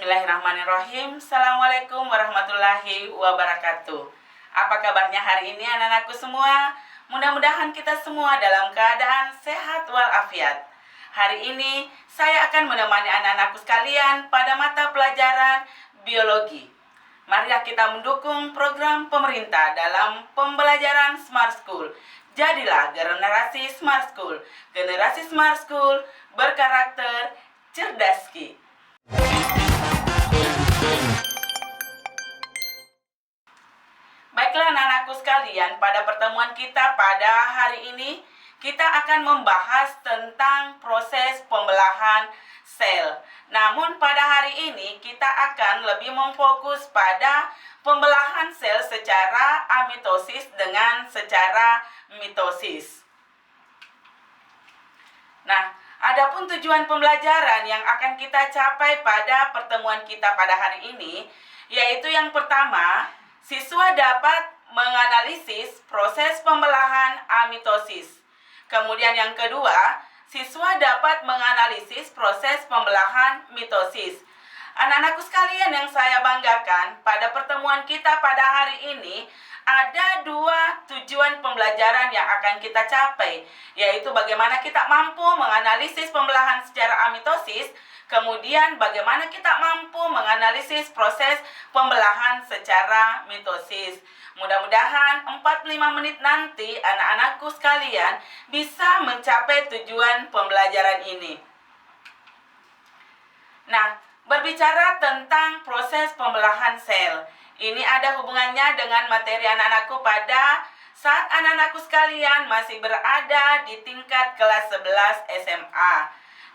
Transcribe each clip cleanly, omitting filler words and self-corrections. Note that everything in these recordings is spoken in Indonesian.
Bismillahirrahmanirrahim. Assalamualaikum warahmatullahi wabarakatuh. Apa kabarnya hari ini anak-anakku semua? Mudah-mudahan kita semua dalam keadaan sehat walafiat. Hari ini saya akan menemani anak-anakku sekalian pada mata pelajaran biologi. Marilah kita mendukung program pemerintah dalam pembelajaran Smart School. Jadilah generasi Smart School. Generasi Smart School berkarakter cerdaski. Baiklah anak-anakku sekalian, pada pertemuan kita pada hari ini kita akan membahas tentang proses pembelahan sel. Namun pada hari ini kita akan lebih memfokus pada pembelahan sel secara amitosis dengan secara mitosis. Nah, adapun tujuan pembelajaran yang akan kita capai pada pertemuan kita pada hari ini, yaitu yang pertama, siswa dapat menganalisis proses pembelahan amitosis. Kemudian yang kedua, siswa dapat menganalisis proses pembelahan mitosis. Anak-anakku sekalian yang saya banggakan, pada pertemuan kita pada hari ini, ada dua tujuan pembelajaran yang akan kita capai, yaitu bagaimana kita mampu menganalisis pembelahan secara amitosis, kemudian bagaimana kita mampu menganalisis proses pembelahan secara mitosis. Mudah-mudahan 45 menit nanti anak-anakku sekalian bisa mencapai tujuan pembelajaran ini. Nah, berbicara tentang proses pembelahan sel, ini ada hubungannya dengan materi anak-anakku pada saat anak-anakku sekalian masih berada di tingkat kelas 11 SMA.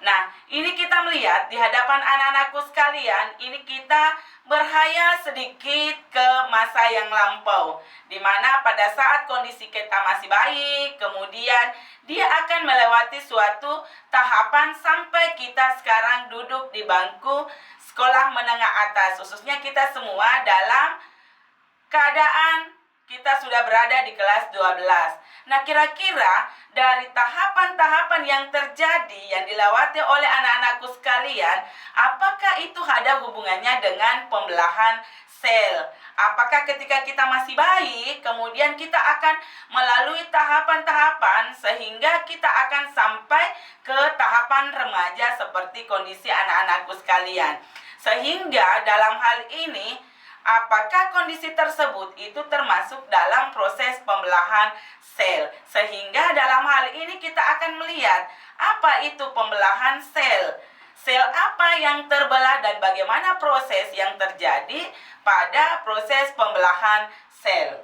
Nah, ini kita melihat di hadapan anak-anakku sekalian, ini kita berhayal sedikit ke masa yang lampau, di mana pada saat kondisi kita masih baik, kemudian dia akan melewati suatu tahapan sampai kita sekarang duduk di bangku sekolah menengah atas, khususnya kita semua dalam keadaan kita sudah berada di kelas 12. Nah, kira-kira dari tahapan-tahapan yang terjadi yang dilewati oleh anak-anakku sekalian, apakah itu ada hubungannya dengan pembelahan sel? Apakah ketika kita masih baik, kemudian kita akan melalui tahapan-tahapan sehingga kita akan sampai ke tahapan remaja seperti kondisi anak-anakku sekalian. Sehingga dalam hal ini, apakah kondisi tersebut itu termasuk dalam proses pembelahan sel? Sehingga dalam hal ini kita akan melihat apa itu pembelahan sel. Sel apa yang terbelah dan bagaimana proses yang terjadi pada proses pembelahan sel.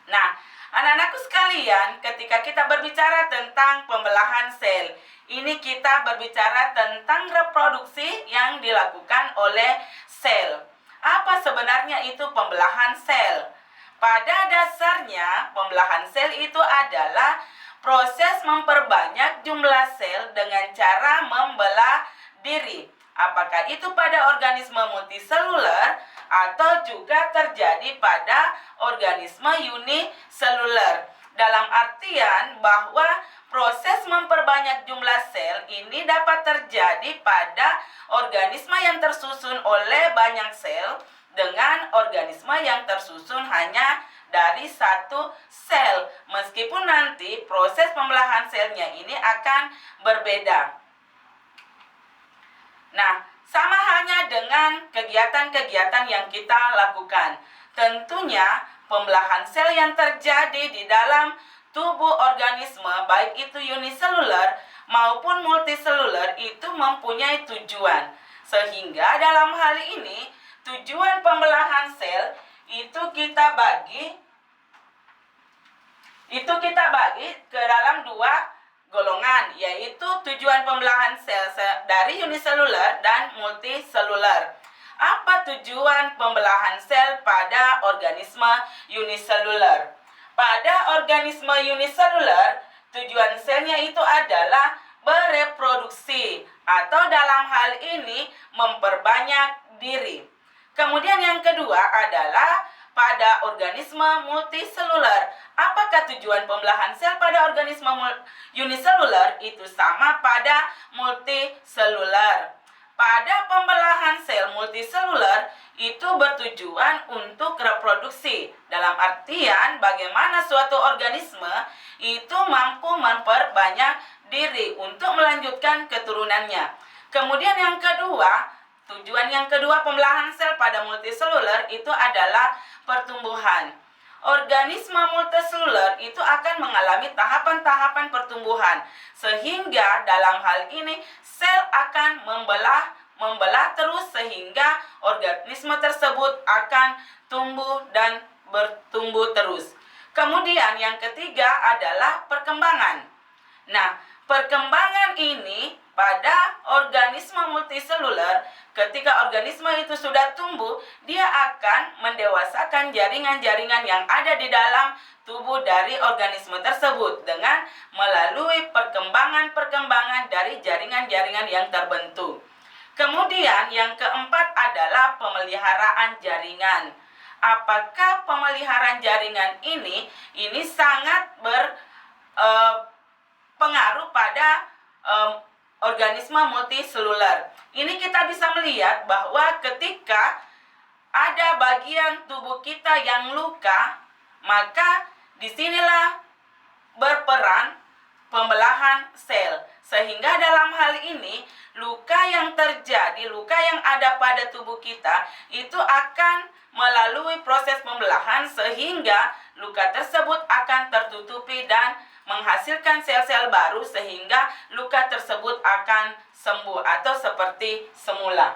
Nah, anak-anakku sekalian, ketika kita berbicara tentang pembelahan sel, ini kita berbicara tentang reproduksi yang dilakukan oleh sel. Apa sebenarnya itu pembelahan sel? Pada dasarnya, pembelahan sel itu adalah proses memperbanyak jumlah sel dengan cara membelah diri. Apakah itu pada organisme multiseluler atau juga terjadi pada organisme uniseluler. Dalam artian bahwa proses memperbanyak jumlah sel ini dapat terjadi pada organisme yang tersusun oleh banyak sel dengan organisme yang tersusun hanya dari satu sel. Meskipun nanti proses pembelahan selnya ini akan berbeda. Nah, sama halnya dengan kegiatan-kegiatan yang kita lakukan. Tentunya pembelahan sel yang terjadi di dalam tubuh organisme, baik itu uniseluler maupun multiseluler, itu mempunyai tujuan. Sehingga dalam hal ini, tujuan pembelahan sel itu kita bagi ke dalam dua golongan, yaitu tujuan pembelahan sel dari uniseluler dan multiseluler. Apa tujuan pembelahan sel pada organisme uniseluler? Pada organisme uniseluler, tujuan selnya itu adalah bereproduksi atau dalam hal ini memperbanyak diri. Kemudian yang kedua adalah pada organisme multiseluler. Apakah tujuan pembelahan sel pada organisme uniseluler? Itu sama pada multiseluler. pada pembelahan sel multiseluler itu bertujuan untuk reproduksi. Dalam artian bagaimana suatu organisme itu mampu memperbanyak diri untuk melanjutkan keturunannya. Kemudian yang kedua, tujuan yang kedua pembelahan sel pada multiseluler itu adalah pertumbuhan. Organisme multiseluler itu akan mengalami tahapan-tahapan pertumbuhan, sehingga dalam hal ini sel akan membelah terus sehingga organisme tersebut akan tumbuh dan bertumbuh terus. Kemudian yang ketiga adalah perkembangan. Nah, perkembangan ini pada organisme multiseluler, ketika organisme itu sudah tumbuh, dia akan mendewasakan jaringan-jaringan yang ada di dalam tubuh dari organisme tersebut dengan melalui perkembangan-perkembangan dari jaringan-jaringan yang terbentuk. Kemudian yang keempat adalah pemeliharaan jaringan. Apakah pemeliharaan jaringan ini sangat berpengaruh pada organisme multiseluler. Ini kita bisa melihat bahwa ketika ada bagian tubuh kita yang luka, maka disinilah berperan pembelahan sel. Sehingga dalam hal ini, luka yang terjadi, luka yang ada pada tubuh kita, itu akan melalui proses pembelahan sehingga luka tersebut akan tertutupi dan menghasilkan sel-sel baru sehingga luka tersebut akan sembuh atau seperti semula.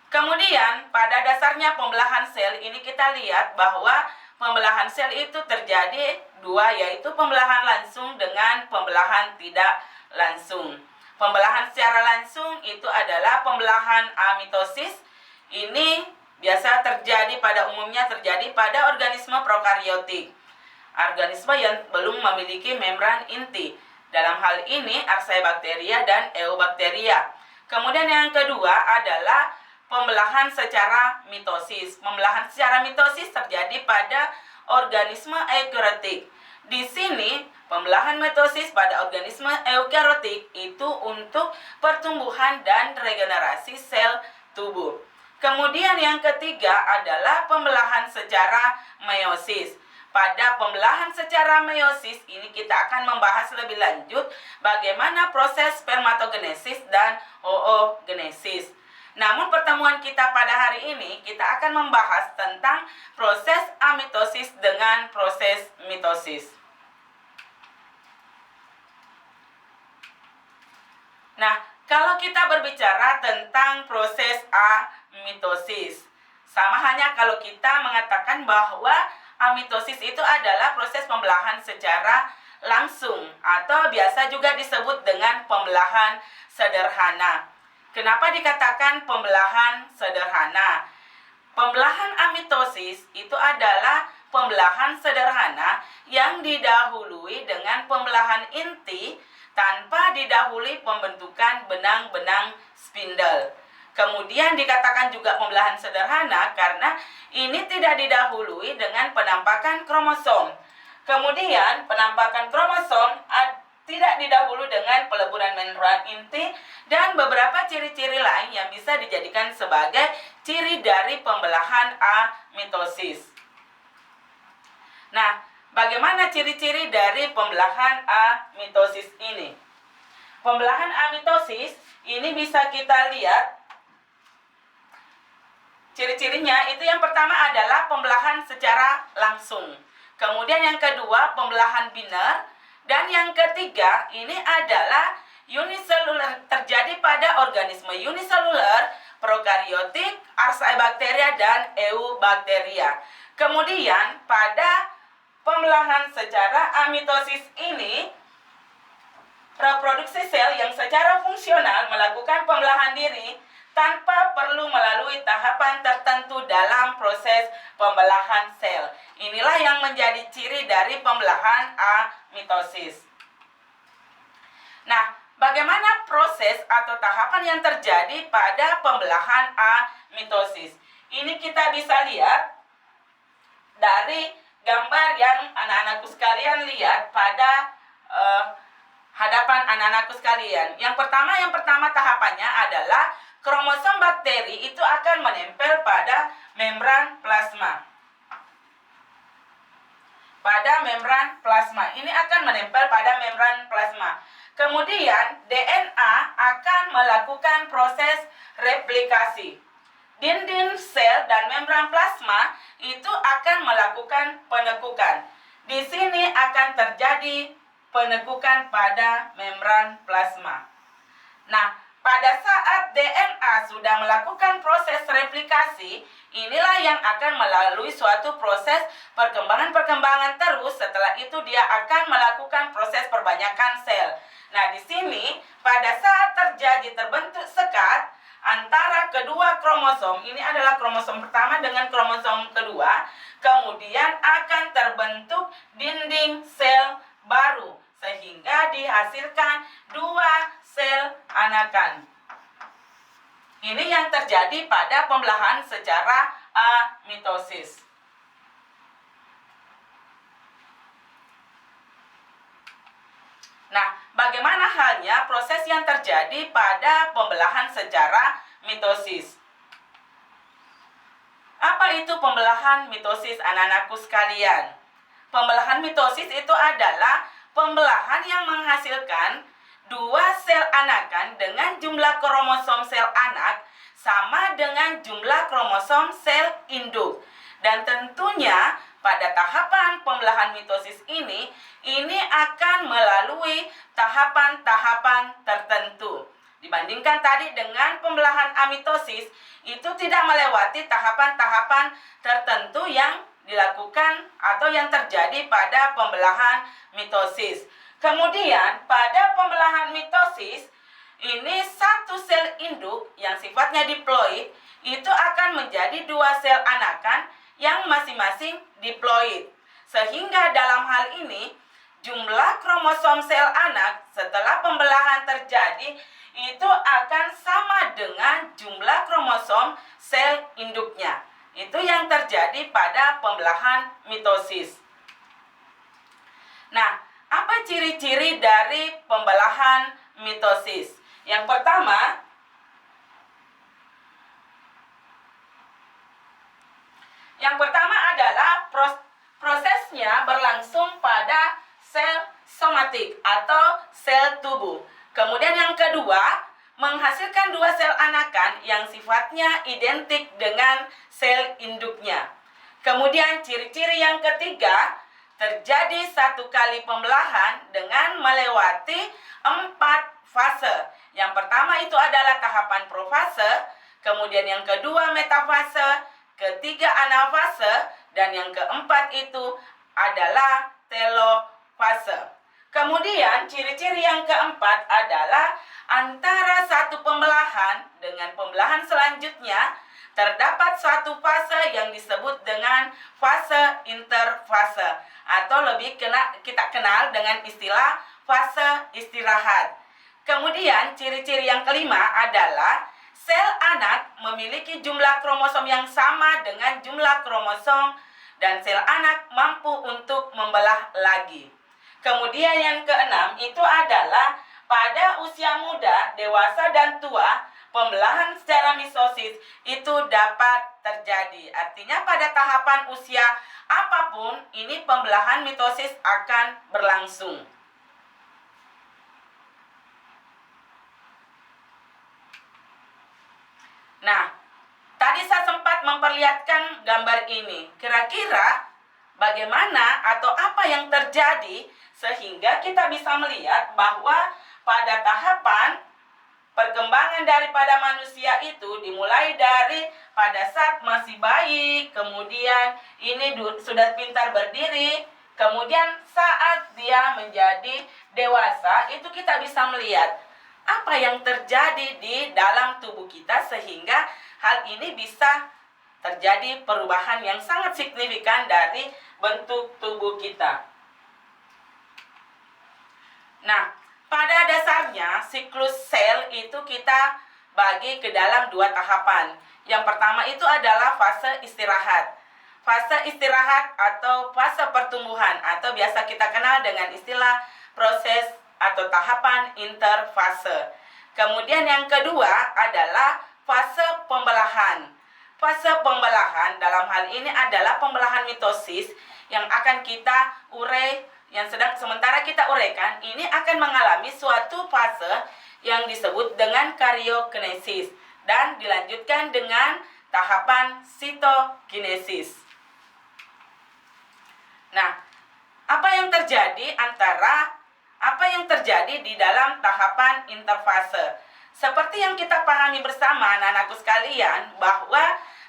Kemudian pada dasarnya pembelahan sel ini kita lihat bahwa pembelahan sel itu terjadi dua, yaitu pembelahan langsung dengan pembelahan tidak langsung. Pembelahan secara langsung itu adalah pembelahan amitosis. Ini biasa terjadi pada umumnya terjadi pada organisme prokariotik, organisme yang belum memiliki membran inti. Dalam hal ini Archaebacteria dan Eubacteria. Kemudian yang kedua adalah pembelahan secara mitosis. Pembelahan secara mitosis terjadi pada organisme eukariotik. Di sini pembelahan mitosis pada organisme eukariotik itu untuk pertumbuhan dan regenerasi sel tubuh. Kemudian yang ketiga adalah pembelahan secara meiosis. Pada pembelahan secara meiosis ini kita akan membahas lebih lanjut bagaimana proses spermatogenesis dan oogenesis. Namun pertemuan kita pada hari ini kita akan membahas tentang proses amitosis dengan proses mitosis. Nah, kalau kita berbicara tentang proses amitosis, sama hanya kalau kita mengatakan bahwa amitosis itu adalah proses pembelahan secara langsung atau biasa juga disebut dengan pembelahan sederhana. Kenapa dikatakan pembelahan sederhana? Pembelahan amitosis itu adalah pembelahan sederhana yang didahului dengan pembelahan inti tanpa didahului pembentukan benang-benang spindle. Kemudian dikatakan juga pembelahan sederhana karena ini tidak didahului dengan penampakan kromosom. Kemudian penampakan kromosom tidak didahului dengan peleburan membran inti dan beberapa ciri-ciri lain yang bisa dijadikan sebagai ciri dari pembelahan amitosis. Nah, bagaimana ciri-ciri dari pembelahan amitosis ini? Pembelahan amitosis ini bisa kita lihat ciri-cirinya. Itu yang pertama adalah pembelahan secara langsung. Kemudian yang kedua pembelahan biner. Dan yang ketiga ini adalah uniseluler, terjadi pada organisme uniseluler, prokariotik, Archaebacteria dan Eubacteria. Kemudian pada pembelahan secara amitosis ini, reproduksi sel yang secara fungsional melakukan pembelahan diri tanpa perlu melalui tahapan tertentu dalam proses pembelahan sel. Inilah yang menjadi ciri dari pembelahan amitosis. Nah, bagaimana proses atau tahapan yang terjadi pada pembelahan amitosis? Ini kita bisa lihat dari gambar yang anak-anakku sekalian lihat pada hadapan anak-anakku sekalian. Yang pertama tahapannya adalah kromosom bakteri itu akan menempel pada membran plasma. Ini akan menempel pada membran plasma. Kemudian DNA akan melakukan proses replikasi. Dinding sel dan membran plasma itu akan melakukan penekukan. Di sini akan terjadi penekukan pada membran plasma. Nah, pada saat DNA sudah melakukan proses replikasi, inilah yang akan melalui suatu proses perkembangan terus. Setelah itu dia akan melakukan proses perbanyakan sel. Nah, di sini pada saat terbentuk sekat antara kedua kromosom, ini adalah kromosom pertama dengan kromosom kedua, kemudian akan terbentuk dinding sel baru sehingga dihasilkan dua sel anakan. Ini yang terjadi pada pembelahan secara amitosis. Nah, bagaimana halnya proses yang terjadi pada pembelahan secara mitosis? Apa itu pembelahan mitosis, anak-anakku sekalian? Pembelahan mitosis itu adalah pembelahan yang menghasilkan dua sel anakan dengan jumlah kromosom sel anak sama dengan jumlah kromosom sel induk. Dan tentunya pada tahapan pembelahan mitosis ini akan melalui tahapan-tahapan tertentu. Dibandingkan tadi dengan pembelahan amitosis, itu tidak melewati tahapan-tahapan tertentu yang dilakukan atau yang terjadi pada pembelahan mitosis. Kemudian pada pembelahan mitosis, ini satu sel induk yang sifatnya diploid itu akan menjadi dua sel anakan yang masing-masing diploid. Sehingga dalam hal ini jumlah kromosom sel anak setelah pembelahan terjadi itu akan sama dengan jumlah kromosom sel induknya. Itu yang terjadi pada pembelahan mitosis. Nah, apa ciri-ciri dari pembelahan mitosis? Yang pertama adalah prosesnya berlangsung pada sel somatik atau sel tubuh. Kemudian yang kedua, menghasilkan dua sel anakan yang sifatnya identik dengan sel induknya. Kemudian ciri-ciri yang ketiga, terjadi satu kali pembelahan dengan melewati 4 fase. Yang pertama itu adalah tahapan profase, kemudian yang kedua metafase, ketiga anafase, dan yang keempat itu adalah telofase. Kemudian ciri-ciri yang keempat adalah antara satu pembelahan dengan pembelahan selanjutnya terdapat suatu fase yang disebut dengan fase interfase atau lebih kita kenal dengan istilah fase istirahat. Kemudian ciri-ciri yang kelima adalah sel anak memiliki jumlah kromosom yang sama dengan jumlah kromosom dan sel anak mampu untuk membelah lagi. Kemudian yang keenam itu adalah pada usia muda, dewasa, dan tua, pembelahan secara mitosis itu dapat terjadi. Artinya pada tahapan usia apapun, ini pembelahan mitosis akan berlangsung. Nah, tadi saya sempat memperlihatkan gambar ini. Kira-kira bagaimana atau apa yang terjadi sehingga kita bisa melihat bahwa pada tahapan perkembangan daripada manusia itu dimulai dari pada saat masih bayi, kemudian ini sudah pintar berdiri, kemudian saat dia menjadi dewasa itu kita bisa melihat apa yang terjadi di dalam tubuh kita sehingga hal ini bisa terjadi perubahan yang sangat signifikan dari bentuk tubuh kita. Nah, pada dasarnya siklus sel itu kita bagi ke dalam dua tahapan. Yang pertama itu adalah fase istirahat. Fase istirahat atau fase pertumbuhan atau biasa kita kenal dengan istilah proses atau tahapan interfase. Kemudian yang kedua adalah fase pembelahan. Fase pembelahan dalam hal ini adalah pembelahan mitosis yang akan kita sementara kita uraikan, ini akan mengalami suatu fase yang disebut dengan karyokinesis dan dilanjutkan dengan tahapan sitokinesis. Nah, apa yang terjadi di dalam tahapan interfase? Seperti yang kita pahami bersama anak-anakku sekalian, bahwa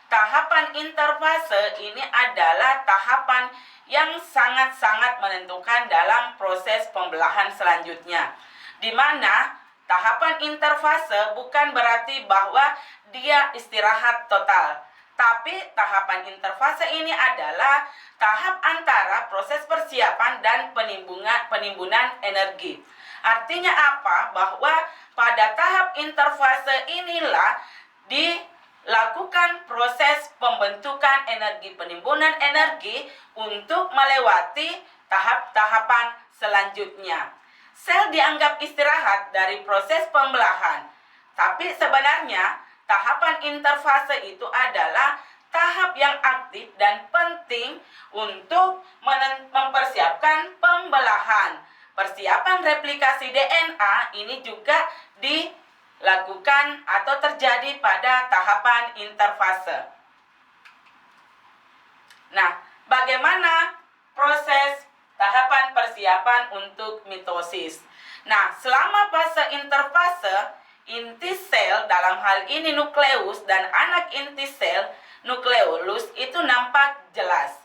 tahapan interfase ini adalah tahapan yang sangat-sangat menentukan dalam proses pembelahan selanjutnya. Di mana tahapan interfase bukan berarti bahwa dia istirahat total, tapi tahapan interfase ini adalah tahap antara proses persiapan dan penimbunan energi. Artinya apa? Bahwa pada tahap interfase inilah dilakukan proses pembentukan energi, penimbunan energi untuk melewati tahap-tahapan selanjutnya. Sel dianggap istirahat dari proses pembelahan, tapi sebenarnya tahapan interfase itu adalah tahap yang aktif dan penting untuk mempersiapkan pembelahan. Persiapan replikasi DNA ini juga dilakukan atau terjadi pada tahapan interfase. Nah, bagaimana proses tahapan persiapan untuk mitosis? Nah, selama fase interfase, inti sel dalam hal ini nukleus dan anak inti sel nukleolus itu nampak jelas.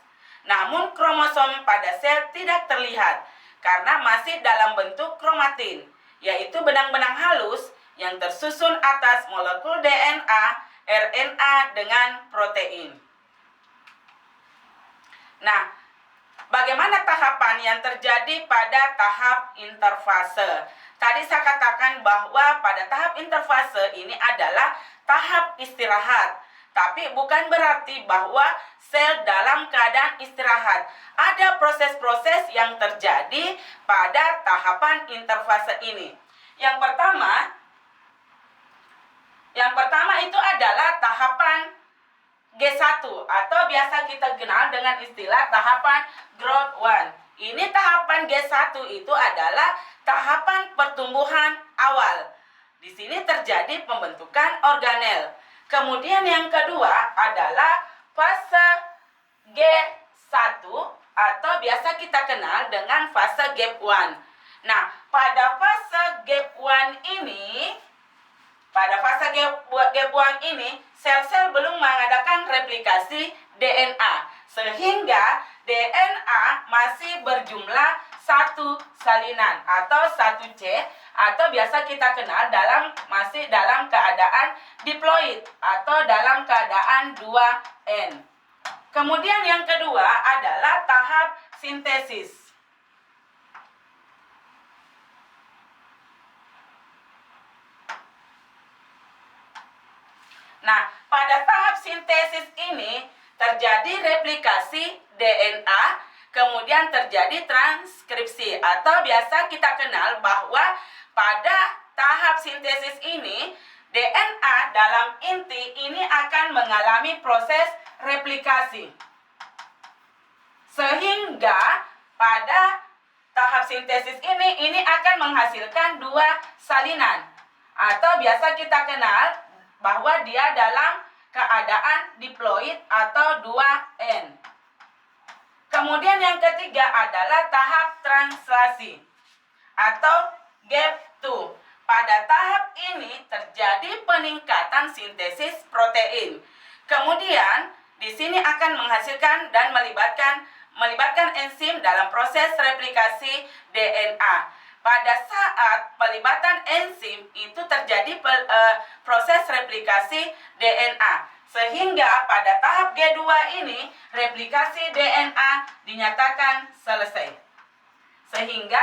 Namun kromosom pada sel tidak terlihat karena masih dalam bentuk kromatin, yaitu benang-benang halus yang tersusun atas molekul DNA, RNA dengan protein. Nah, bagaimana tahapan yang terjadi pada tahap interfase? Tadi saya katakan bahwa pada tahap interfase ini adalah tahap istirahat. Tapi bukan berarti bahwa sel dalam keadaan istirahat. Ada proses-proses yang terjadi pada tahapan interfase ini. Yang pertama itu adalah tahapan G1 atau biasa kita kenal dengan istilah tahapan growth 1. Ini tahapan G1 itu adalah tahapan pertumbuhan awal. Di sini terjadi pembentukan organel. Kemudian yang kedua adalah fase G1 atau biasa kita kenal dengan fase gap 1. Nah, pada fase gap 1 ini, sel-sel belum mengadakan replikasi DNA, sehingga DNA masih berjumlah 1 salinan atau 1C, atau biasa kita kenal masih dalam keadaan diploid atau dalam keadaan 2N. Kemudian yang kedua adalah tahap sintesis. Nah, pada tahap sintesis ini terjadi replikasi DNA, kemudian terjadi transkripsi atau biasa kita kenal bahwa pada tahap sintesis ini DNA dalam inti ini akan mengalami proses replikasi. Sehingga pada tahap sintesis ini akan menghasilkan 2 salinan atau biasa kita kenal bahwa dia dalam keadaan diploid atau 2N. Kemudian yang ketiga adalah tahap translasi atau gap 2. Pada tahap ini terjadi peningkatan sintesis protein. Kemudian di sini akan menghasilkan dan melibatkan enzim dalam proses replikasi DNA. Pada saat pelibatan enzim itu terjadi proses replikasi DNA. Sehingga pada tahap G2 ini replikasi DNA dinyatakan selesai. Sehingga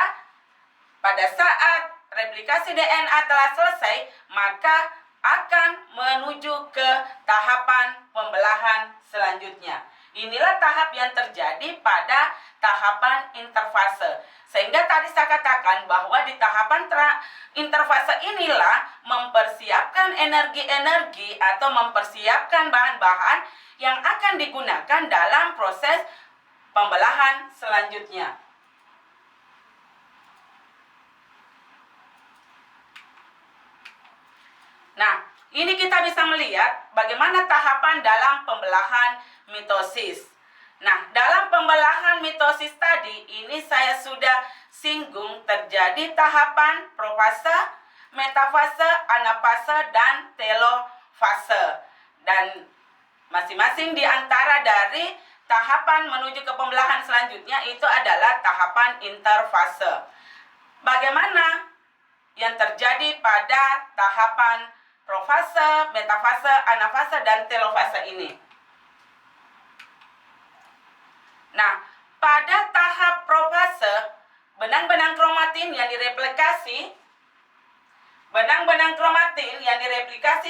pada saat replikasi DNA telah selesai, maka akan menuju ke tahapan pembelahan selanjutnya. Inilah tahap yang terjadi pada tahapan interfase. Sehingga tadi saya katakan bahwa di tahapan interfase inilah mempersiapkan energi-energi atau mempersiapkan bahan-bahan yang akan digunakan dalam proses pembelahan selanjutnya. Nah, ini kita bisa melihat bagaimana tahapan dalam pembelahan mitosis. Nah, dalam pembelahan mitosis tadi, ini saya sudah singgung terjadi tahapan profase, metafase, anafase, dan telofase. Dan masing-masing di antara dari tahapan menuju ke pembelahan selanjutnya itu adalah tahapan interfase. Bagaimana yang terjadi pada tahapan profase, metafase, anafase, dan telofase ini? Nah, pada tahap profase, benang-benang kromatin yang direplikasi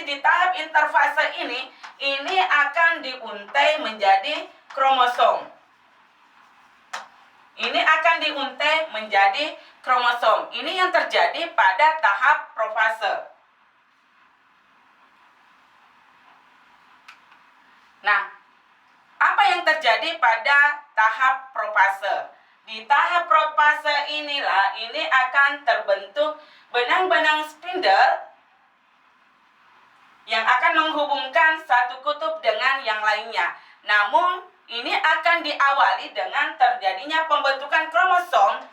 di tahap interfase ini akan diuntai menjadi kromosom. Ini yang terjadi pada tahap profase. Nah, apa yang terjadi pada tahap profase? Di tahap profase inilah ini akan terbentuk benang-benang spindle yang akan menghubungkan satu kutub dengan yang lainnya. Namun, ini akan diawali dengan terjadinya pembentukan kromosom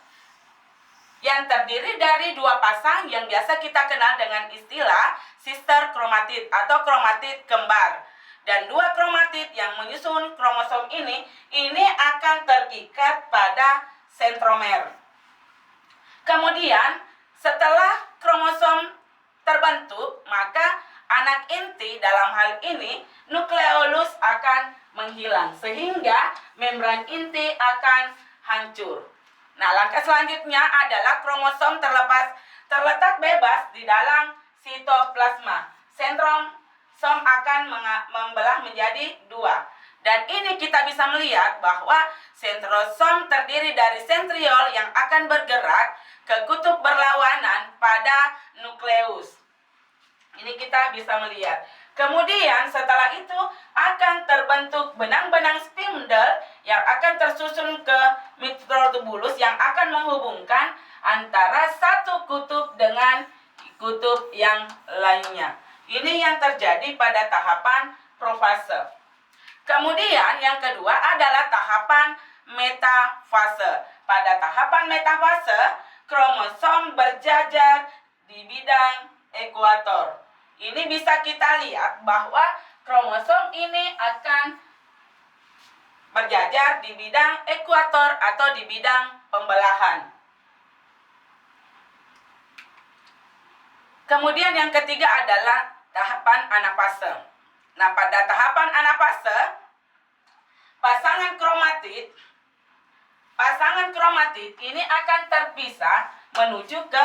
yang terdiri dari dua pasang yang biasa kita kenal dengan istilah sister kromatid atau kromatid kembar. Dan dua kromatid yang menyusun kromosom ini akan terikat pada sentromer. Kemudian, setelah kromosom terbentuk, maka anak inti dalam hal ini nukleolus akan menghilang sehingga membran inti akan hancur. Nah, langkah selanjutnya adalah kromosom terletak bebas di dalam sitoplasma. Sentrosom akan membelah menjadi dua. Dan ini kita bisa melihat bahwa sentrosom terdiri dari sentriol yang akan bergerak ke kutub berlawanan pada nukleus. Ini kita bisa melihat. Kemudian setelah itu akan terbentuk benang-benang spindle yang akan tersusun ke mikrotubulus yang akan menghubungkan antara satu kutub dengan kutub yang lainnya. Ini yang terjadi pada tahapan profase. Kemudian yang kedua adalah tahapan metafase. Pada tahapan metafase, kromosom berjajar di bidang ekuator. Ini bisa kita lihat bahwa kromosom ini akan berjajar di bidang ekuator atau di bidang pembelahan. Kemudian yang ketiga adalah tahapan anafase. Nah, pada tahapan anafase, pasangan kromatid ini akan terpisah menuju ke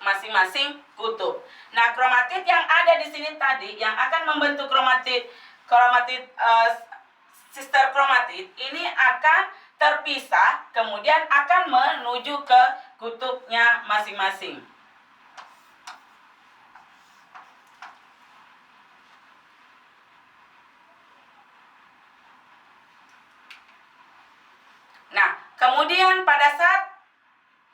masing-masing kutub. Nah, kromatid yang ada di sini tadi yang akan membentuk kromatid sister kromatid ini akan terpisah kemudian akan menuju ke kutubnya masing-masing. Nah, kemudian pada saat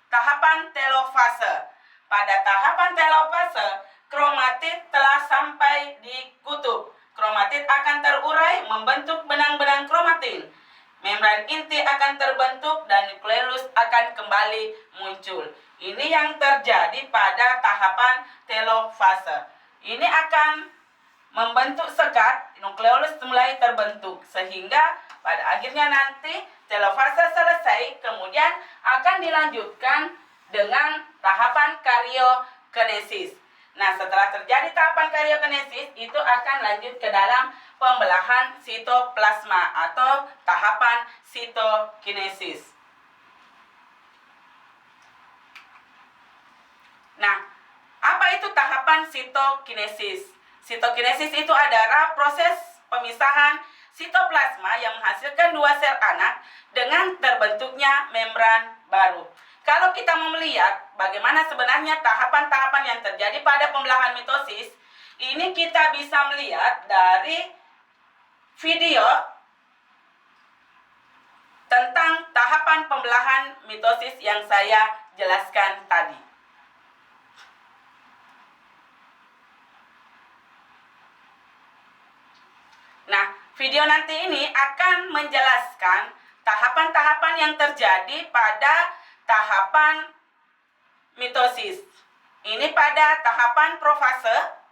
tahapan telofase. Pada tahapan telofase, kromatid telah sampai di kutub. Kromatid akan terurai membentuk benang-benang kromatin. Membran inti akan terbentuk dan nukleolus akan kembali muncul. Ini yang terjadi pada tahapan telofase. Ini akan membentuk sekat, nukleolus mulai terbentuk sehingga pada akhirnya nanti telofase selesai, kemudian akan dilanjutkan dengan tahapan karyokinesis. Nah, setelah terjadi tahapan karyokinesis, itu akan lanjut ke dalam pembelahan sitoplasma atau tahapan sitokinesis. Nah, apa itu tahapan sitokinesis? Sitokinesis itu adalah proses pemisahan sitoplasma yang menghasilkan 2 sel anak dengan terbentuknya membran baru. Kalau kita mau melihat bagaimana sebenarnya tahapan-tahapan yang terjadi pada pembelahan mitosis, ini kita bisa melihat dari video tentang tahapan pembelahan mitosis yang saya jelaskan tadi. Nah, video nanti ini akan menjelaskan tahapan-tahapan yang terjadi pada tahapan mitosis. Ini pada tahapan profase.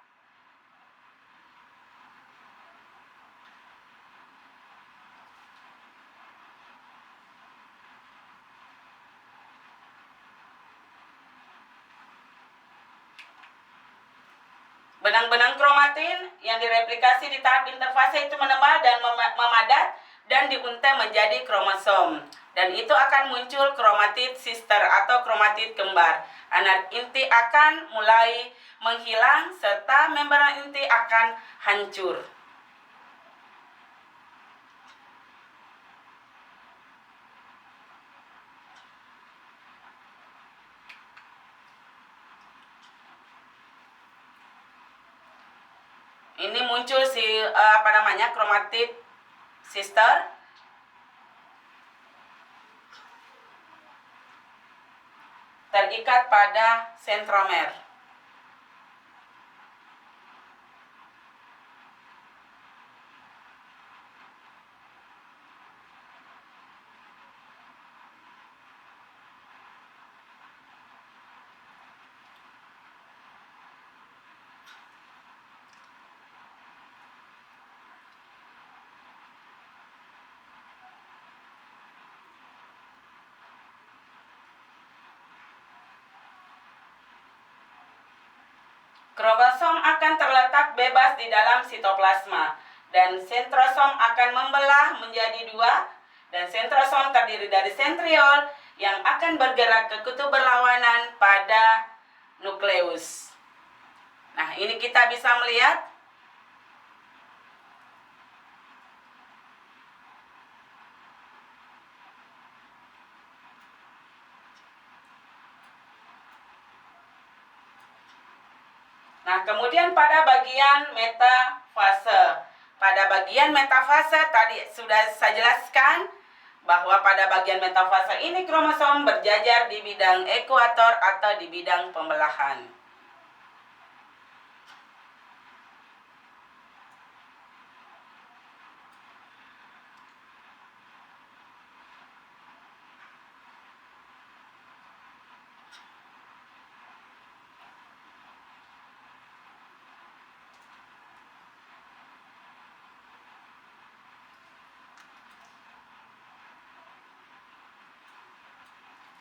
Benang-benang kromatin yang direplikasi di tahap interfase itu menebal dan memadat dan diuntai menjadi kromosom. Dan itu akan muncul kromatid sister atau kromatid kembar. Anak inti akan mulai menghilang serta membran inti akan hancur. Ini muncul kromatid sister. Terikat pada sentromer. Kromosom akan terletak bebas di dalam sitoplasma dan sentrosom akan membelah menjadi 2 dan sentrosom terdiri dari sentriol yang akan bergerak ke kutub berlawanan pada nukleus. Nah, ini kita bisa melihat Nah, kemudian pada bagian metafase. Pada bagian metafase tadi sudah saya jelaskan bahwa pada bagian metafase ini kromosom berjajar di bidang ekuator atau di bidang pembelahan.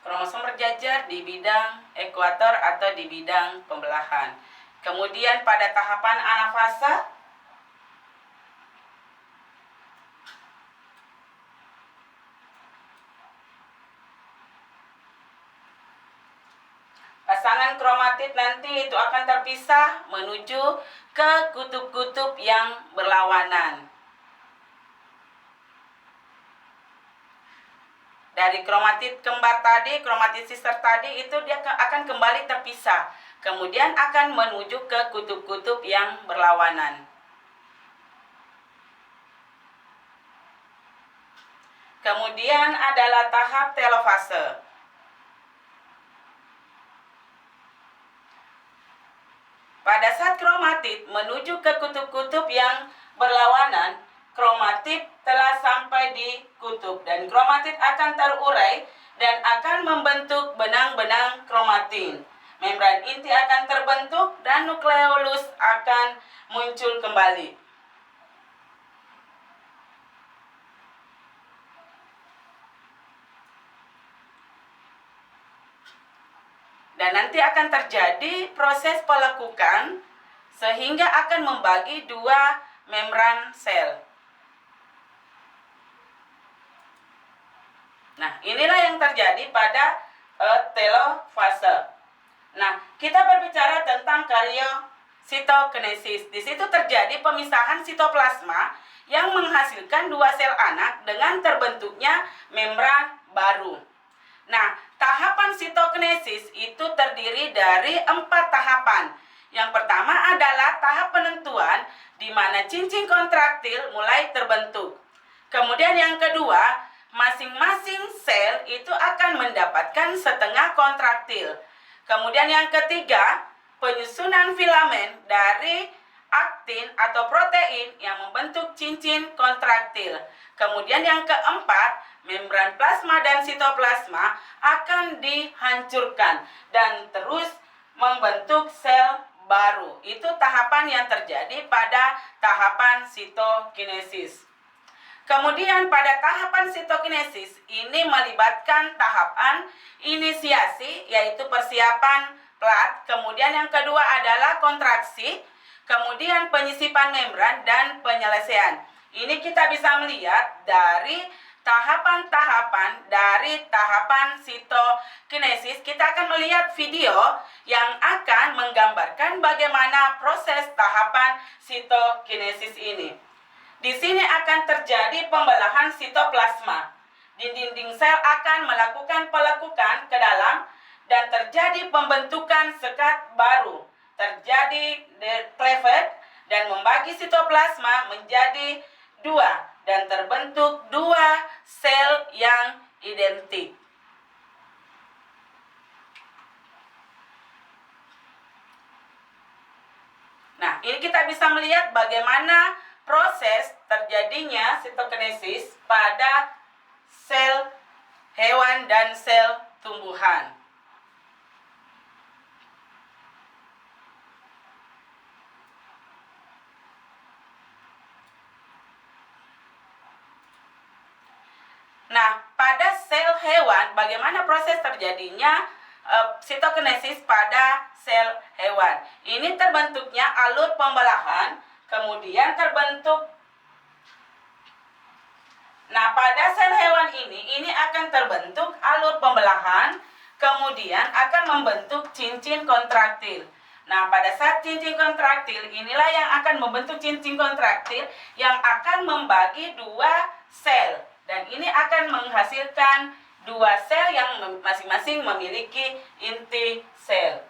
Kromosom berjajar di bidang ekuator atau di bidang pembelahan. Kemudian pada tahapan anafase, pasangan kromatid nanti itu akan terpisah menuju ke kutub-kutub yang berlawanan. Dari kromatid kembar tadi, kromatid sister tadi itu dia akan kembali terpisah. Kemudian akan menuju ke kutub-kutub yang berlawanan. Kemudian adalah tahap telofase. Pada saat kromatid menuju ke kutub-kutub yang berlawanan, kromatid telah sampai di kutub dan kromatid akan terurai dan akan membentuk benang-benang kromatin. Membran inti akan terbentuk dan nukleolus akan muncul kembali. Dan nanti akan terjadi proses pelekukan sehingga akan membagi 2 membran sel. Nah, inilah yang terjadi pada telofase. Nah, kita berbicara tentang karyositokinesis. Di situ terjadi pemisahan sitoplasma yang menghasilkan dua sel anak dengan terbentuknya membran baru. Nah, tahapan sitokinesis itu terdiri dari 4 tahapan. Yang pertama adalah tahap penentuan di mana cincin kontraktil mulai terbentuk. Kemudian yang kedua, masing-masing sel itu akan mendapatkan setengah kontraktil. Kemudian yang ketiga, penyusunan filamen dari aktin atau protein yang membentuk cincin kontraktil. Kemudian yang keempat, membran plasma dan sitoplasma akan dihancurkan dan terus membentuk sel baru. Itu tahapan yang terjadi pada tahapan sitokinesis. Kemudian pada tahapan sitokinesis ini melibatkan tahapan inisiasi, yaitu persiapan plat. Kemudian yang kedua adalah kontraksi, kemudian penyisipan membran dan penyelesaian. Ini kita bisa melihat dari tahapan-tahapan dari tahapan sitokinesis. Kita akan melihat video yang akan menggambarkan bagaimana proses tahapan sitokinesis ini. Di sini akan terjadi pembelahan sitoplasma. Di dinding sel akan melakukan pelekukan ke dalam dan terjadi pembentukan sekat baru. Terjadi cleavage dan membagi sitoplasma menjadi 2 dan terbentuk 2 sel yang identik. Nah, ini kita bisa melihat bagaimana proses terjadinya sitokinesis pada sel hewan dan sel tumbuhan. Nah, pada sel hewan, bagaimana proses terjadinya sitokinesis pada sel hewan? Ini terbentuknya alur pembelahan, kemudian terbentuk. Nah, pada sel hewan ini akan terbentuk alur pembelahan, kemudian akan membentuk cincin kontraktil. Nah, pada saat cincin kontraktil, inilah yang akan membentuk cincin kontraktil yang akan membagi 2 sel. Dan ini akan menghasilkan 2 sel yang masing-masing memiliki inti sel.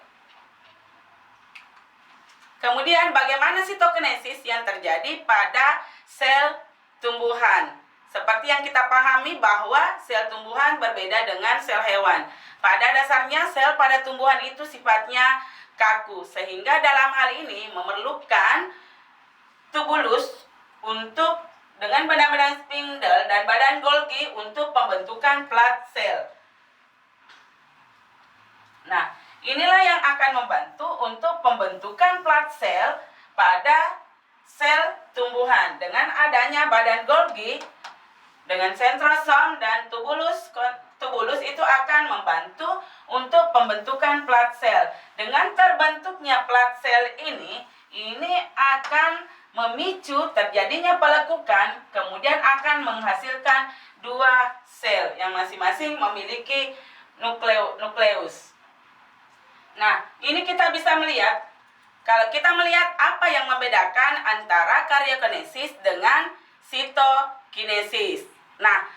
Kemudian bagaimana sitokinesis yang terjadi pada sel tumbuhan? Seperti yang kita pahami bahwa sel tumbuhan berbeda dengan sel hewan. Pada dasarnya sel pada tumbuhan itu sifatnya kaku, sehingga dalam hal ini memerlukan tubulus untuk dengan benang-benang spindle dan badan Golgi untuk pembentukan plat sel. Nah, inilah yang akan membantu untuk pembentukan plat sel pada sel tumbuhan. Dengan adanya badan Golgi dengan sentrosom dan tubulus itu akan membantu untuk pembentukan plat sel. Dengan terbentuknya plat sel ini akan memicu terjadinya pelekukan, kemudian akan menghasilkan 2 sel yang masing-masing memiliki nukleus. Nah, ini kita bisa melihat, kalau kita melihat apa yang membedakan antara karyokinesis dengan sitokinesis. Nah,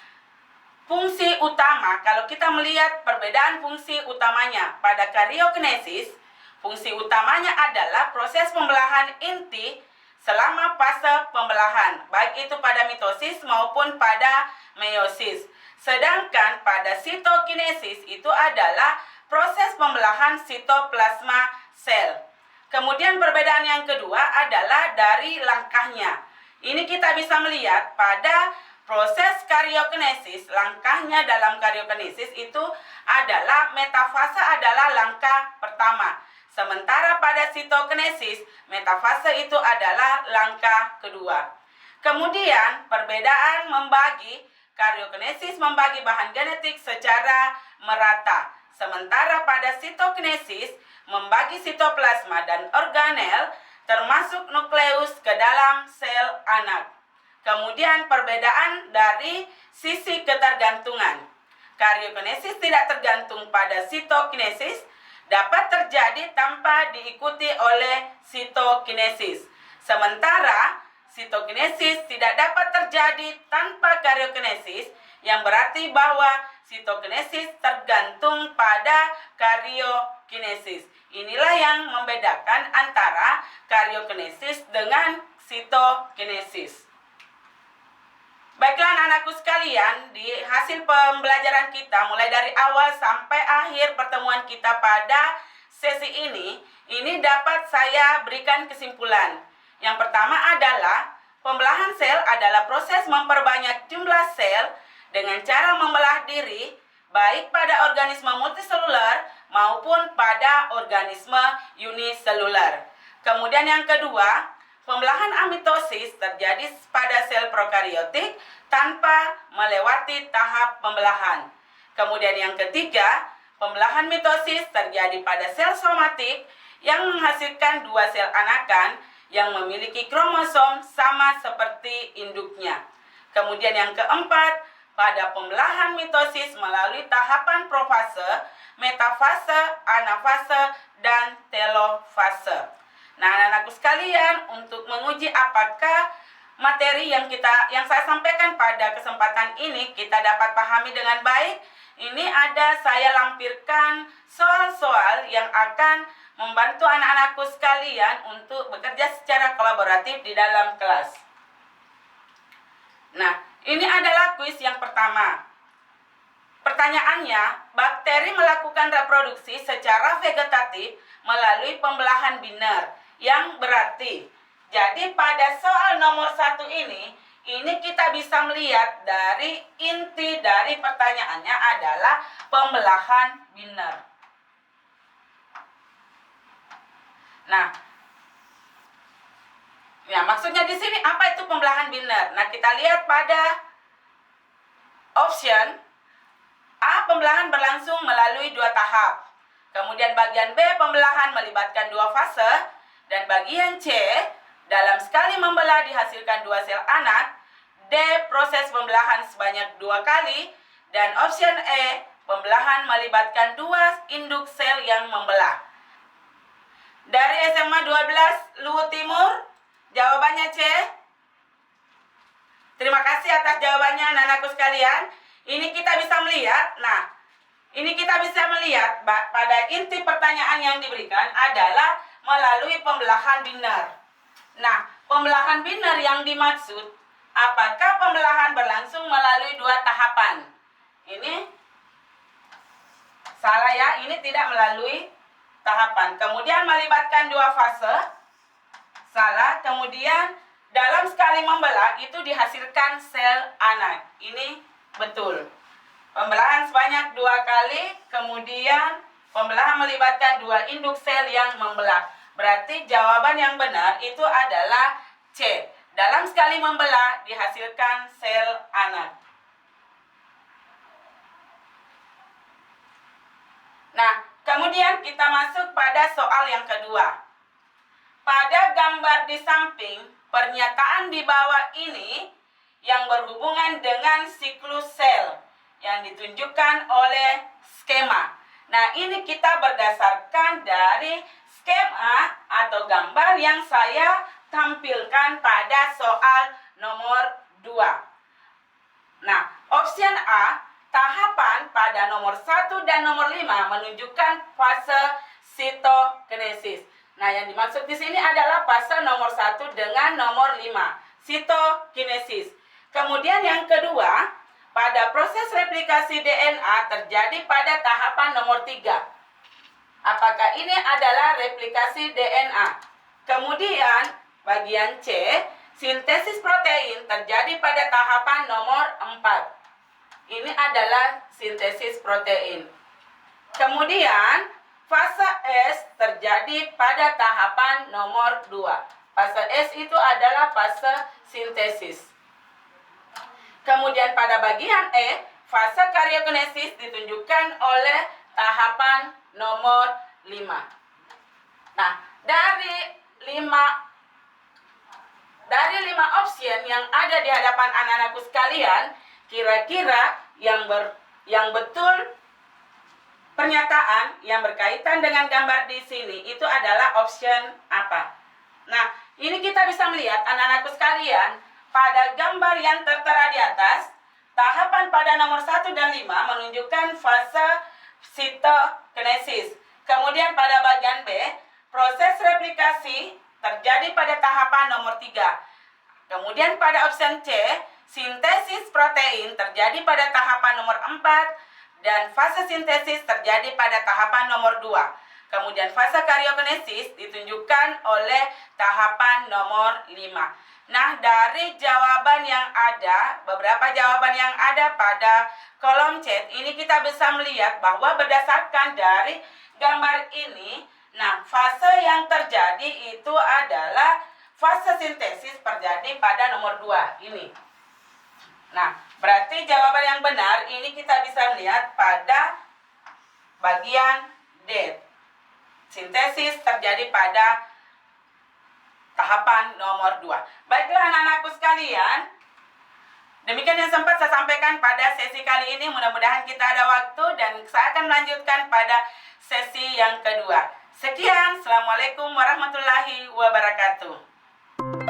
fungsi utama, kalau kita melihat perbedaan fungsi utamanya pada karyokinesis, fungsi utamanya adalah proses pembelahan inti selama fase pembelahan, baik itu pada mitosis maupun pada meiosis. Sedangkan pada sitokinesis itu adalah proses pembelahan sitoplasma sel. Kemudian perbedaan yang kedua adalah dari langkahnya. Ini kita bisa melihat pada proses karyokinesis, langkahnya dalam karyokinesis itu adalah metafase adalah langkah pertama. Sementara pada sitokinesis, metafase itu adalah langkah kedua. Kemudian perbedaan membagi, karyokinesis membagi bahan genetik secara merata. Sementara pada sitokinesis membagi sitoplasma dan organel termasuk nukleus ke dalam sel anak. Kemudian perbedaan dari sisi ketergantungan. Karyokinesis tidak tergantung pada sitokinesis, dapat terjadi tanpa diikuti oleh sitokinesis. Sementara sitokinesis tidak dapat terjadi tanpa karyokinesis, yang berarti bahwa sitokinesis tergantung pada karyokinesis. Inilah yang membedakan antara karyokinesis dengan sitokinesis. Baiklah anak-anakku sekalian, di hasil pembelajaran kita mulai dari awal sampai akhir pertemuan kita pada sesi ini dapat saya berikan kesimpulan. Yang pertama adalah pembelahan sel adalah proses memperbanyak jumlah sel dengan cara membelah diri, baik pada organisme multiseluler maupun pada organisme uniseluler. Kemudian yang kedua, pembelahan amitosis terjadi pada sel prokariotik tanpa melewati tahap pembelahan. Kemudian yang ketiga, pembelahan mitosis terjadi pada sel somatik yang menghasilkan dua sel anakan yang memiliki kromosom sama seperti induknya. Kemudian yang keempat, pada pembelahan mitosis melalui tahapan profase, metafase, anafase, dan telofase. Nah, anak-anakku sekalian, untuk menguji apakah materi yang saya sampaikan pada kesempatan ini kita dapat pahami dengan baik, ini ada saya lampirkan soal-soal yang akan membantu anak-anakku sekalian untuk bekerja secara kolaboratif di dalam kelas. Nah, ini adalah kuis yang pertama. Pertanyaannya, bakteri melakukan reproduksi secara vegetatif melalui pembelahan biner, yang berarti, jadi pada soal nomor 1 ini kita bisa melihat dari inti dari pertanyaannya adalah pembelahan biner. Nah, ya maksudnya di sini apa itu pembelahan biner? Nah, kita lihat pada option A, pembelahan berlangsung melalui 2 tahap. Kemudian bagian B, pembelahan melibatkan 2 fase. Dan bagian C, dalam sekali membelah dihasilkan 2 sel anak. D, proses pembelahan sebanyak 2 kali. Dan option E, pembelahan melibatkan 2 induk sel yang membelah. Dari SMA 12 Luwu Timur, jawabannya C. Terima kasih atas jawabannya anak-anakku sekalian. Ini kita bisa melihat, pada inti pertanyaan yang diberikan adalah melalui pembelahan biner. Nah, pembelahan biner yang dimaksud, apakah pembelahan berlangsung melalui 2 tahapan? Ini salah ya, ini tidak melalui tahapan. Kemudian melibatkan 2 fase, salah. Kemudian dalam sekali membelah itu dihasilkan sel anak, ini betul. Pembelahan sebanyak 2 kali, kemudian pembelahan melibatkan 2 induk sel yang membelah. Berarti jawaban yang benar itu adalah C. Dalam sekali membelah dihasilkan sel anak. Nah, kemudian kita masuk pada soal yang kedua. Pada gambar di samping, pernyataan di bawah ini yang berhubungan dengan siklus sel yang ditunjukkan oleh skema. Nah, ini kita berdasarkan dari skema atau gambar yang saya tampilkan pada soal nomor 2. Nah, option A, tahapan pada nomor 1 dan nomor 5 menunjukkan fase sitokinesis. Nah, yang dimaksud di sini adalah fase nomor 1 dengan nomor 5, sitokinesis. Kemudian yang kedua, pada proses replikasi DNA terjadi pada tahapan nomor 3. Apakah ini adalah replikasi DNA? Kemudian bagian C, sintesis protein terjadi pada tahapan nomor 4. Ini adalah sintesis protein. Kemudian fase S terjadi pada tahapan nomor 2. Fase S itu adalah fase sintesis. Kemudian pada bagian E, fase karyokinesis ditunjukkan oleh tahapan nomor 5. Nah, dari 5 option yang ada di hadapan anak-anakku sekalian, kira-kira yang betul pernyataan yang berkaitan dengan gambar di sini itu adalah option apa? Nah, ini kita bisa bisa melihat anak-anakku sekalian, pada gambar yang tertera di atas, tahapan pada nomor 1 dan 5 menunjukkan fase sitokinesis. Kemudian pada bagian B, proses replikasi terjadi pada tahapan nomor 3. Kemudian pada option C, sintesis protein terjadi pada tahapan nomor 4 dan fase sintesis terjadi pada tahapan nomor 2. Kemudian fase karyokinesis ditunjukkan oleh tahapan nomor 5. Nah, dari jawaban yang ada, beberapa jawaban yang ada pada kolom chat ini kita bisa melihat bahwa berdasarkan dari gambar ini, nah fase yang terjadi itu adalah fase sintesis terjadi pada nomor 2 ini. Nah, berarti jawaban yang benar ini kita bisa melihat pada bagian D. Sintesis terjadi pada tahapan nomor 2. Baiklah anak-anakku sekalian, demikian yang sempat saya sampaikan pada sesi kali ini. Mudah-mudahan kita ada waktu dan saya akan melanjutkan pada sesi yang kedua. Sekian, Assalamualaikum warahmatullahi wabarakatuh.